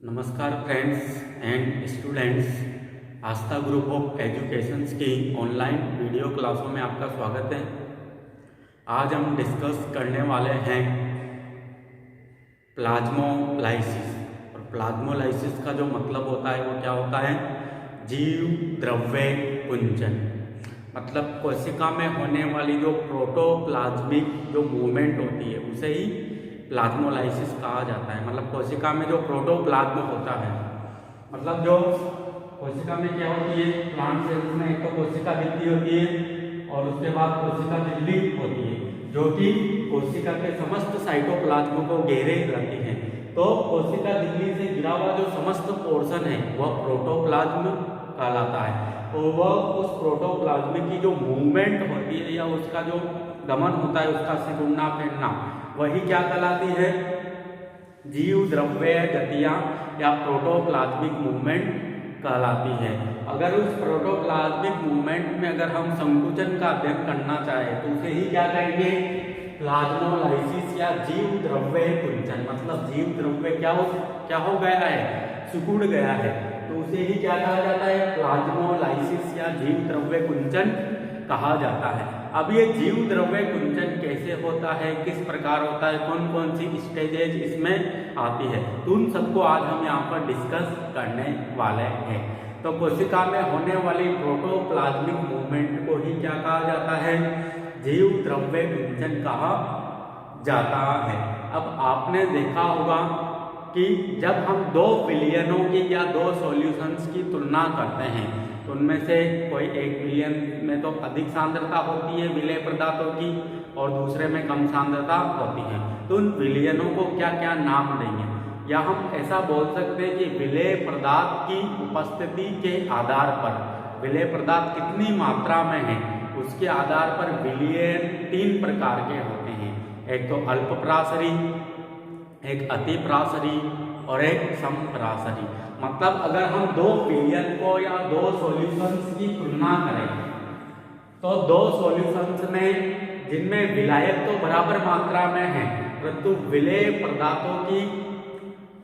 नमस्कार friends and students, Aastha group of educations की online video क्लासों में आपका स्वागत है। आज हम डिस्कस करने वाले हैं प्लाज्मोलाइसिस। और प्लाज्मोलाइसिस का जो मतलब होता है वो क्या होता है? जीव द्रव्य कुंचन। मतलब कोशिका में होने वाली जो प्रोटोप्लाज्मिक जो मूवमेंट होती है उसे ही प्लाज्मोलाइसिस कहा जाता है। मतलब कोशिका में जो प्रोटोप्लाज्म होता है, मतलब जो कोशिका में क्या होती है, प्लांट सेल्स में एक तो कोशिका भित्ति होती है और उसके बाद कोशिका झिल्ली होती है, जो कि कोशिका के समस्त साइटोप्लाज्म को घेरे रहती है। तो कोशिका झिल्ली से घिरा हुआ जो समस्त पोर्शन है वह प्रोटोप्लाज्म कहलाता है। तो वह उस प्रोटोप्लाज्म की जो मूवमेंट होती है या उसका जो गमन होता है, उसका सिकुड़ना फैलना, वही क्या कहलाती है? जीव द्रव्य गतियां या प्रोटोप्लाज्मिक मूवमेंट कहलाती है। अगर उस प्रोटोप्लाज्मिक मूवमेंट में अगर हम संकुचन का अध्ययन करना चाहें तो उसे ही क्या कहेंगे? प्लाज्मोलाइसिस या जीव द्रव्य कुंचन। मतलब जीव द्रव्य क्या हो गया है? सिकुड़ गया है, तो उसे ही क्या कहा जाता है? प्लाज्मोलाइसिस या जीव द्रव्य कुंचन कहा जाता है। अब ये जीव द्रव्य कुंचन कैसे होता है, किस प्रकार होता है, कौन कौन सी स्टेजेज इसमें आती है, तो उन सबको आज हम यहाँ पर डिस्कस करने वाले हैं। तो कोशिका में होने वाली प्रोटोप्लाज्मिक मूवमेंट को ही क्या कहा जाता है? जीव द्रव्य कुंचन कहा जाता है। अब आपने देखा होगा कि जब हम दो विलयनों की या दो सॉल्यूशंस की तुलना करते हैं तो उनमें से कोई एक विलयन में तो अधिक सांद्रता होती है विलेय पदार्थों की और दूसरे में कम सांद्रता होती है, तो उन विलयनों को क्या क्या नाम देंगे? या हम ऐसा बोल सकते हैं कि विलेय पदार्थ की उपस्थिति के आधार पर, विलेय पदार्थ कितनी मात्रा में है उसके आधार पर विलयन तीन प्रकार के होते हैं। एक तो अल्पप्रासरी, एक अतिप्रासरी और एक समप्रासरी। मतलब अगर हम दो विलयन को या दो सॉल्यूशंस की तुलना करें तो दो सॉल्यूशंस में जिनमें विलायक तो बराबर मात्रा में है परंतु विलेय पदार्थों की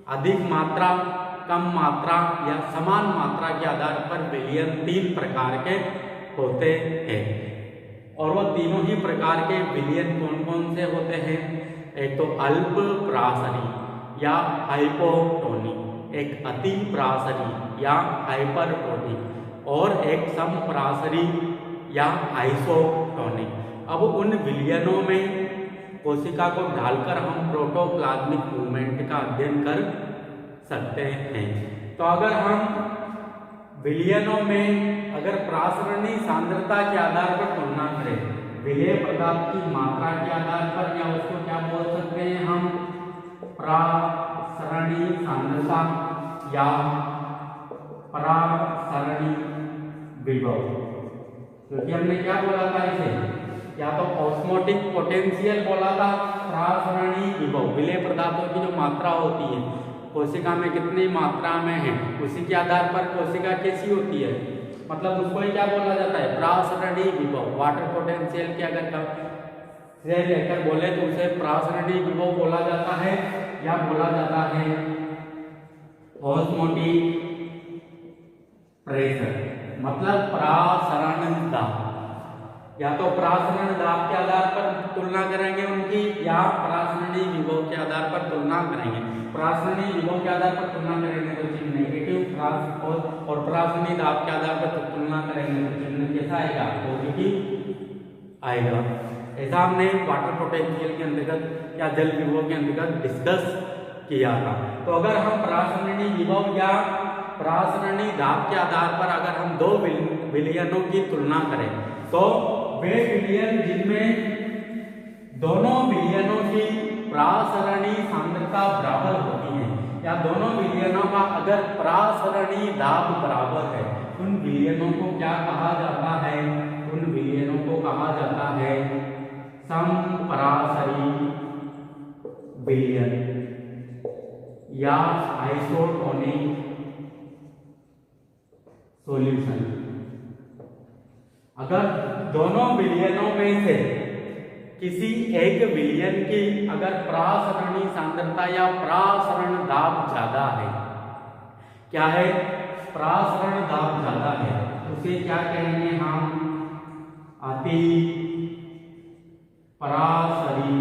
अधिक मात्रा, कम मात्रा या समान मात्रा के आधार पर विलयन तीन प्रकार के होते हैं। और वह तीनों ही प्रकार के विलयन कौन कौन से होते हैं? एक तो अल्प प्रासरी या हाइपोटोनिक, एक अति प्रासरी या हाइपरटोनिक और एक समप्रासरी या आइसोटोनिक। अब उन विलयनों में कोशिका को ढालकर हम प्रोटोप्लाज्मिक मूवमेंट का अध्ययन कर सकते हैं। तो अगर हम विलयनों में अगर प्रासरणी सांद्रता के आधार पर तुलना करें, विलेय पदार्थ की मात्रा के आधार पर, या उसको क्या बोल सकते हैं हम? प्रासरणी सांद्रता या प्रासरणी विभव। क्योंकि हमने क्या बोला था इसे? या तो ऑस्मोटिक पोटेंशियल बोला था, प्रासरणी विभव विलेय पदार्थों की जो मात्रा होती है कोशिका में कितनी मात्रा में है उसी के आधार पर कोशिका कैसी होती है, मतलब उसको ही क्या बोला जाता है? प्रासरणी विभव। वाटर पोटेंशियल की अगर से लेकर बोले तो उसे प्रासरणी विभव बोला जाता है या बोला जाता है ऑस्मोटिक प्रेशर। मतलब प्रासरण दाब, या तो प्रासरण दाब के आधार पर तुलना करेंगे उनकी, या प्रासरणी विभव के आधार पर तुलना करेंगे। प्रासरणी विभव के आधार पर तुलना करेंगे तो चिन्ह नेगेटिव, और प्रासरणी दाब के आधार पर तुलना करेंगे तो चिन्ह कैसा आएगा? पॉजिटिव आएगा। ऐसा हमने वाटर पोटेंशियल के अंतर्गत या जल विभव के अंतर्गत डिस्कस किया था। तो अगर हम प्रासरणी विभव या प्रासरणी दाब के आधार पर अगर हम दो विलयनों की तुलना करें तो वे विलयन जिनमें दोनों विलयनों की प्रासरणी सांद्रता बराबर होती है या दोनों विलयनों का अगर प्रासरणी दाब बराबर है, उन विलयनों को क्या कहा जाता है? उन विलयनों को कहा जाता है समप्रासरी विलयन या आइसोटोनिक सॉल्यूशन। अगर दोनों विलयनों में से किसी एक विलयन की अगर प्रासरणी सांद्रता या प्रासरण दाब ज्यादा है क्या है, प्रासरण दाब ज्यादा है, उसे क्या कहेंगे हम, अति परासरी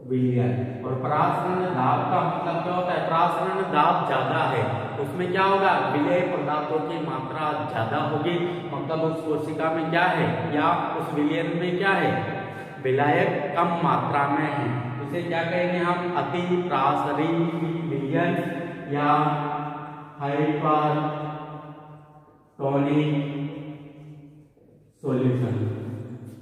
विलयन। और प्रासरण दाब का मतलब क्या होता है, प्रासरण दाब ज्यादा है, उसमें क्या होगा, विलेय पदार्थों की मात्रा ज्यादा होगी, मतलब उस कोशिका में क्या है या उस विलयन में क्या है, विलायक कम मात्रा में है, उसे क्या कहेंगे हम, अति प्रासरी विलयन या हाइपरटोनिक सॉल्यूशन।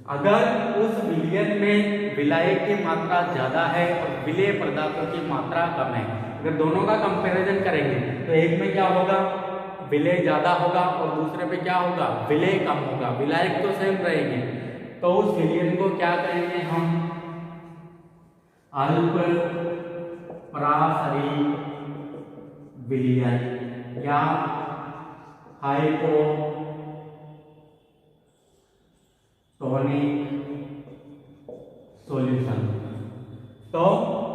अगर उस विलयन में विलायक की मात्रा ज्यादा है और विलेय पदार्थों की मात्रा कम है, अगर दोनों का कंपैरिजन करेंगे तो एक में क्या होगा, विलेय ज्यादा होगा और दूसरे पे क्या होगा, विलेय कम होगा, विलायक तो सेम रहेंगे, तो उस विलयन को क्या कहेंगे हम, अल्प परासरी विलयन या हाइपोटोनिक सॉल्यूशन। तो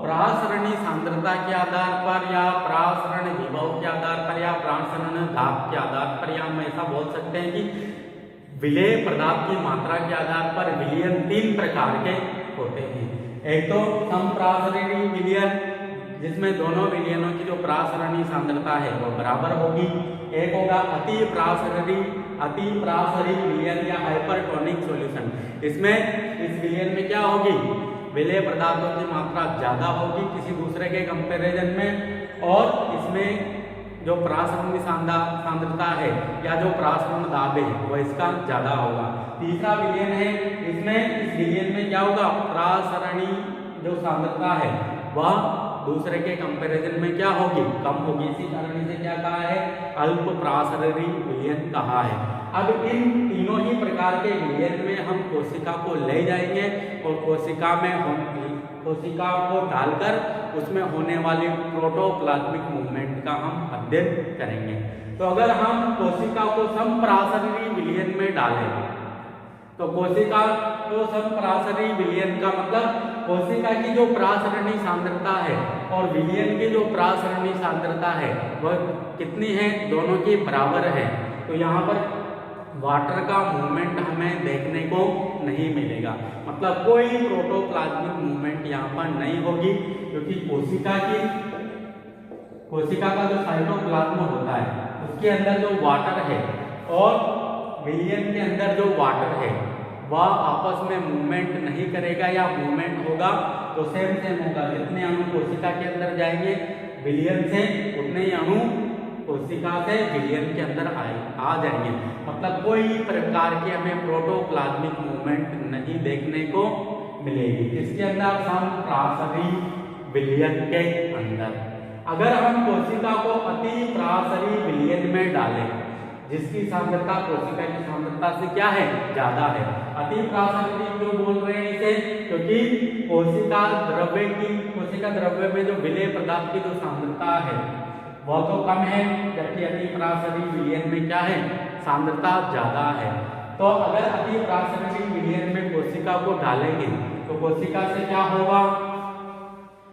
प्रासरणी सांद्रता के आधार पर या प्रासरण विभव के आधार पर या प्रासरण दाब के आधार पर या हम ऐसा बोल सकते हैं कि विलेय पदार्थ की मात्रा के आधार पर विलयन 3 प्रकार के होते हैं। एक तो समप्रासरणी विलयन, जिसमें दोनों विलयनों की जो प्रासरणी सांद्रता है वो बराबर होगी। एक होगा अति प्रासरी विलयन या हाइपरटोनिक सॉल्यूशन, इसमें इस विलयन में क्या होगी, विलेय पदार्थों की मात्रा ज्यादा होगी किसी दूसरे के कंपैरिजन में, और इसमें जो प्रासरणी सांद्रता है या जो प्रासरण दाब है वो इसका ज्यादा होगा। तीसरा विलयन है, इसमें इस विलयन में क्या होगा, प्रासरणी जो सांद्रता है वह दूसरे के कंपैरिजन में क्या होगी, कम होगी, इसी कारण इसे क्या कहा है, अल्प प्रासरणी विलयन कहा है। अब इन तीनों ही प्रकार के विलयन में हम कोशिका को ले जाएंगे और कोशिका को डालकर उसमें होने वाली प्रोटोप्लाज्मिक मूवमेंट का हम अध्ययन करेंगे। तो अगर हम कोशिका को समप्रासरणी विलयन में डालें तो कोशिका को समप्रासरणी विलयन का मतलब कोशिका की जो प्रासरणी सांद्रता है और विलयन की जो प्रासरणी सांद्रता है वह कितनी है, दोनों की बराबर है। तो यहाँ पर वाटर का मूवमेंट हमें देखने को नहीं मिलेगा, मतलब कोई प्रोटोप्लाज्मिक मूवमेंट यहाँ पर नहीं होगी, क्योंकि कोशिका का जो साइटोप्लाज्म होता है उसके अंदर जो वाटर है और विलयन के अंदर जो वाटर है वह आपस में मूवमेंट नहीं करेगा, या मूवमेंट होगा तो सेम होगा, जितने अणु कोशिका के अंदर जाएंगे विलयन से उतने ही अणु कोशिका से विलयन के अंदर आ जाएंगे, मतलब कोई प्रकार की हमें प्रोटोप्लाज्मिक मूवमेंट नहीं देखने को मिलेगी। इसके अंदर समप्रासरी विलयन के अंदर अगर हम कोशिका को अति प्रासरी विलयन में डालें जिसकी सांद्रता कोशिका की सांद्रता से क्या है, ज्यादा है। अति प्रासरी क्यों बोल रहे हैं इसे, क्योंकि कोशिका द्रव्य में जो विलेय पदार्थ की जो सांद्रता है वह तो कम है, जबकि अति प्रासरी विलयन में क्या है, सांद्रता ज्यादा है। तो अगर अति प्रासरी विलयन में कोशिका को डालेंगे तो कोशिका से क्या होगा,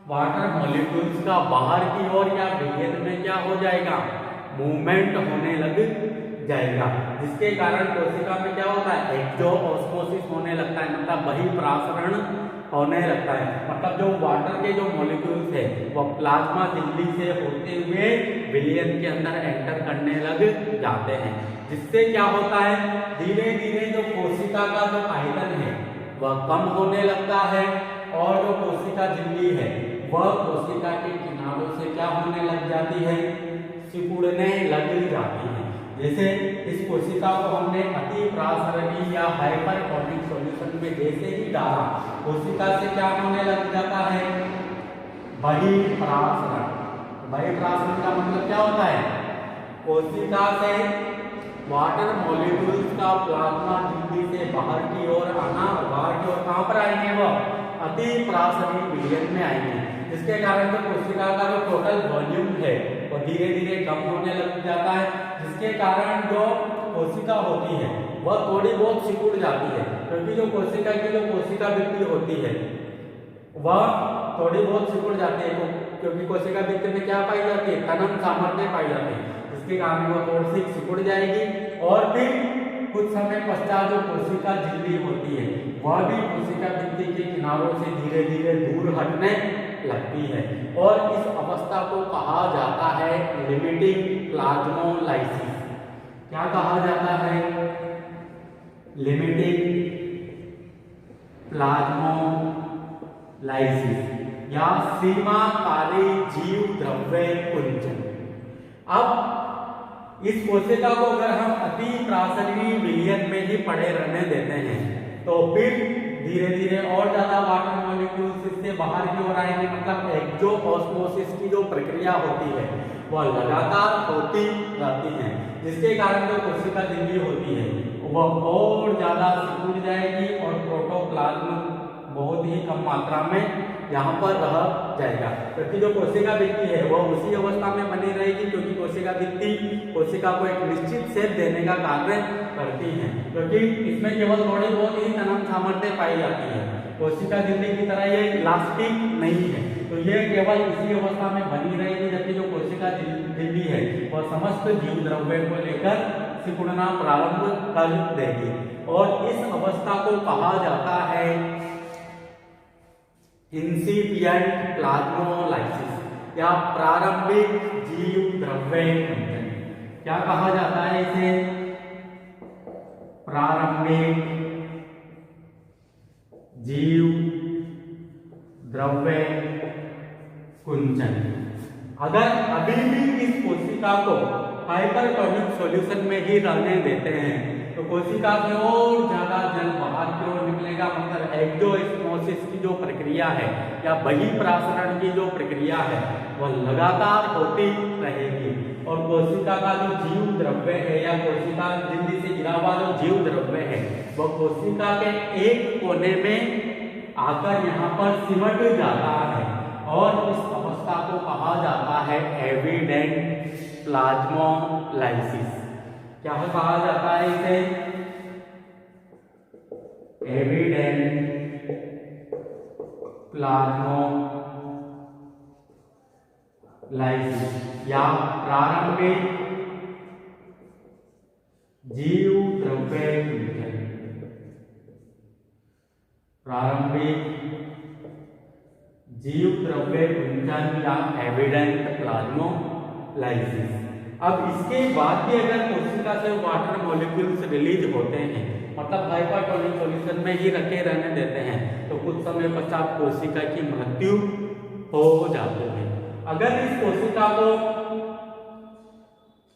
वाटर मॉलिक्यूल्स का बाहर की ओर या विलयन में क्या हो जाएगा, मूवमेंट होने लग जाएगा, जिसके कारण कोशिका में क्या होता है, एक्सोऑस्मोसिस होने लगता है, मतलब बहिर्प्रासरण होने लगता है, मतलब जो वाटर के जो मॉलिक्यूल्स है वह प्लाज्मा झिल्ली से होते हुए विलयन के अंदर एंटर करने लग जाते हैं, जिससे क्या होता है, धीरे धीरे जो कोशिका का जो आयतन है वह कम होने लगता है और जो कोशिका झिल्ली है वह कोशिका के किनारों से क्या होने लग जाती है, सिकुड़ने लग जाती है। जैसे इस कोशिका को हमने अति प्रासरणी या हाइपरटोनिक सॉल्यूशन में जैसे ही डाला, कोशिका से क्या होने लग जाता है, बहिर्प्रासरण। बहिर्प्रासरण का मतलब क्या होता है, कोशिका से वाटर मॉलिक्यूल्स का प्लाज्मा झिल्ली से बाहर की ओर आना, बाहर की ओर कहां पर आएंगे, वह अति प्रासरणी विलयन में आएंगे, जिसके कारण जो कोशिका का जो टोटल वॉल्यूम है वो धीरे धीरे कम होने लग जाता है, जिसके कारण जो कोशिका होती है वह थोड़ी बहुत सिकुड़ जाती है, क्योंकि जो कोशिका की जो कोशिका वृद्धि होती है वह थोड़ी बहुत सिकुड़ जाती है। क्योंकि कोशिका भित्ति में क्या पाई जाती है, तनन सामर्थ्य पाई जाती है, जिसके कारण वो थोड़ी सी सिकुड़ जाएगी और फिर कुछ समय पश्चात जो कोशिका झिल्ली होती है वह भी कोशिका भित्ति के किनारों से धीरे धीरे दूर हटने लगती है और इस अवस्था को कहा जाता है लिमिटिंग प्लाज्मोलाइसिस। क्या कहा जाता है, लिमिटिंग प्लाज्मोलाइसिस या सीमाकारी जीव द्रव्य कुंचन। अब इस कोशिका को अगर हम अति प्रासरणीय विलयन में ही पड़े रहने देते हैं तो फिर धीरे धीरे और ज्यादा वाटर मॉलिक्यूल्स इससे बाहर की ओर आएंगे, मतलब एक्सोऑस्मोसिस की जो प्रक्रिया होती है वह लगातार होती रहती है, जिसके कारण जो कोशिका झिल्ली होती है वह और ज्यादा सिकुड़ जाएगी और प्रोटोप्लाज्म बहुत ही कम मात्रा में यहाँ पर रह जाएगा, क्योंकि जो कोशिका भित्ति है वह उसी अवस्था में बनी रहेगी, क्योंकि कोशिका भित्ति कोशिका को एक निश्चित शेप देने का कार्य करती है, क्योंकि इसमें केवल थोड़ी बहुत ही तनन सामर्थ्य पाई जाती है। कोशिका झिल्ली की तरह ये इलास्टिक नहीं है, तो ये केवल इसी अवस्था में बनी रहेगी, जबकि जो कोशिका झिल्ली है वह समस्त जीव द्रव्य को लेकर सिकुड़ना प्रारंभ कर देगी और इस अवस्था को कहा जाता है इंसिपिएंट प्लाज्मोलाइसिस या प्रारंभिक जीव द्रव्य कुंचन। क्या कहा जाता है इसे, प्रारंभिक जीव द्रव्य कुंचन। अगर अभी भी इस कोशिका को हाइपरटोनिक सॉल्यूशन में ही रहने देते हैं तो कोशिका से और ज्यादा जल बाहर की ओर निकलेगा, मतलब एक्सोऑस्मोसिस की जो प्रक्रिया है या बहिर्प्रासरण की जो प्रक्रिया है वह लगातार होती रहेगी और कोशिका का जो जीव द्रव्य है या कोशिका झिल्ली से घिरा हुआ जो जीव द्रव्य है वह कोशिका के एक कोने में आकर यहाँ पर सिमट जाता है और इस अवस्था को कहा जाता है एविडेंट प्लाज्मोलाइसिस। क्या कहा जाता है इसे, एविडेंट प्लाज्मोलाइसिस या प्रारंभिक जीव द्रव्य कुंचन। प्रारंभिक जीव द्रव्य कुंचन या एविडेंट प्लाज्मोलाइसिस। अब इसके बाद भी अगर कोशिका से वाटर मॉलिक्यूल्स रिलीज होते हैं, मतलब हाइपरटोनिक सॉल्यूशन में ही रखे रहने देते हैं, तो कुछ समय पश्चात कोशिका की मृत्यु हो जाती है। अगर इस कोशिका को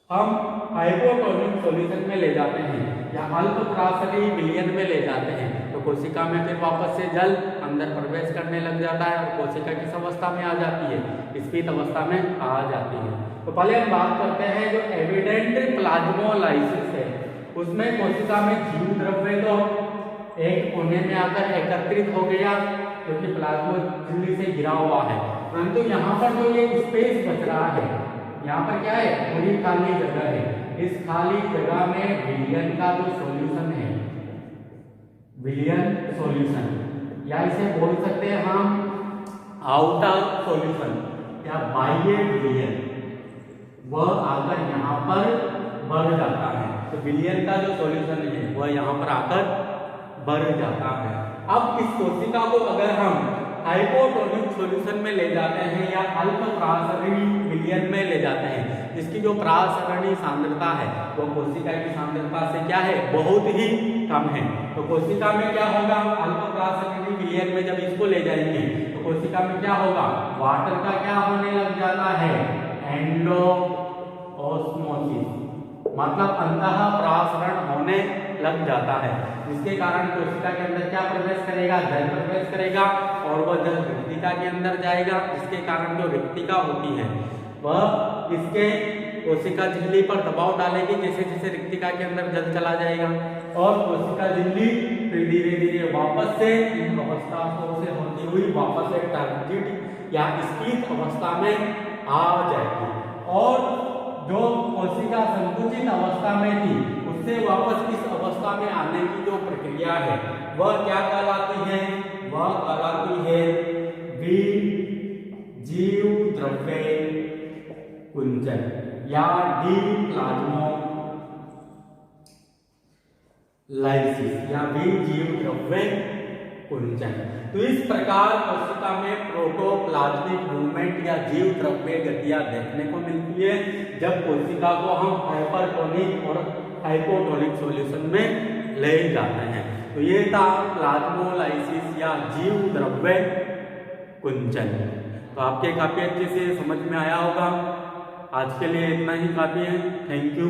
हम हाइपोटोनिक सॉल्यूशन में ले जाते हैं या अल्प प्रासरणीय विलयन में ले जाते हैं तो कोशिका में फिर वापस से जल अंदर प्रवेश करने लग जाता है और कोशिका किस अवस्था में आ जाती है, स्फीत अवस्था में आ जाती है। तो पहले हम बात करते हैं जो एविडेंट प्लाज्मोलाइसिस है, उसमें कोशिका में जीव द्रव्य तो एक कोने में आकर एकत्रित हो गया क्योंकि प्लाज्मा झिल्ली से घिरा हुआ है, परंतु यहाँ पर जो ये स्पेस बच रहा है, यहाँ पर क्या है, पूरी खाली जगह है। इस खाली जगह में विलयन का जो सॉल्यूशन है, विलयन सॉल्यूशन या इसे बोल सकते हैं हम आउटर सॉल्यूशन या बाह्य विलयन, वह आकर यहाँ पर बढ़ जाता है। तो विलयन का जो सॉल्यूशन है वह यहाँ पर आकर बढ़ जाता है। अब इस कोशिका को अगर हम हाइपोटोनिक सॉल्यूशन में ले जाते हैं या अल्प प्रासरणीय विलयन में ले जाते हैं, जिसकी जो प्रासरणीय सांद्रता है वो कोशिका की सांद्रता से क्या है, बहुत ही कम है, तो कोशिका में क्या होगा, अल्प प्रासरणीय विलयन में जब इसको ले जाएंगे तो कोशिका में क्या होगा, वाटर का क्या होने लग जाता है, एंडो ऑस्मोसिस, मतलब अंतः प्रासरण होने लग जाता है, जिसके कारण कोशिका के अंदर क्या प्रवेश करेगा, जल प्रवेश करेगा और वह जल रिक्तिका के अंदर जाएगा, जिसके कारण जो रिक्तिका होती है वह इसके कोशिका झिल्ली पर दबाव डालेगी, जैसे जैसे रिक्तिका के अंदर जल चला जाएगा और कोशिका झिल्ली फिर धीरे धीरे वापस से इन अवस्थाओं से होती हुई वापस से टर्जिड या स्फीत अवस्था में आ जाएगी और जो कोशिका संकुचित अवस्था में थी उससे वापस इस अवस्था में आने की जो प्रक्रिया है वह क्या कहलाती है, वह कहलाती है जीव कुंचन या डी प्लाज्मोलाइसिस या भी जीव द्रव्य कुंचन। तो इस प्रकार कोशिका में प्रोटोप्लाज्मिक मूवमेंट या जीव द्रव्य गतियां देखने को मिलती है जब कोशिका को हम हाइपरटोनिक और हाइपोटोनिक सॉल्यूशन में ले जाते हैं। तो ये था प्लाज्मोलाइसिस या जीव द्रव्य कुंचन। तो आपके काफी अच्छे से समझ में आया होगा। आज के लिए इतना ही काफी है। Thank you.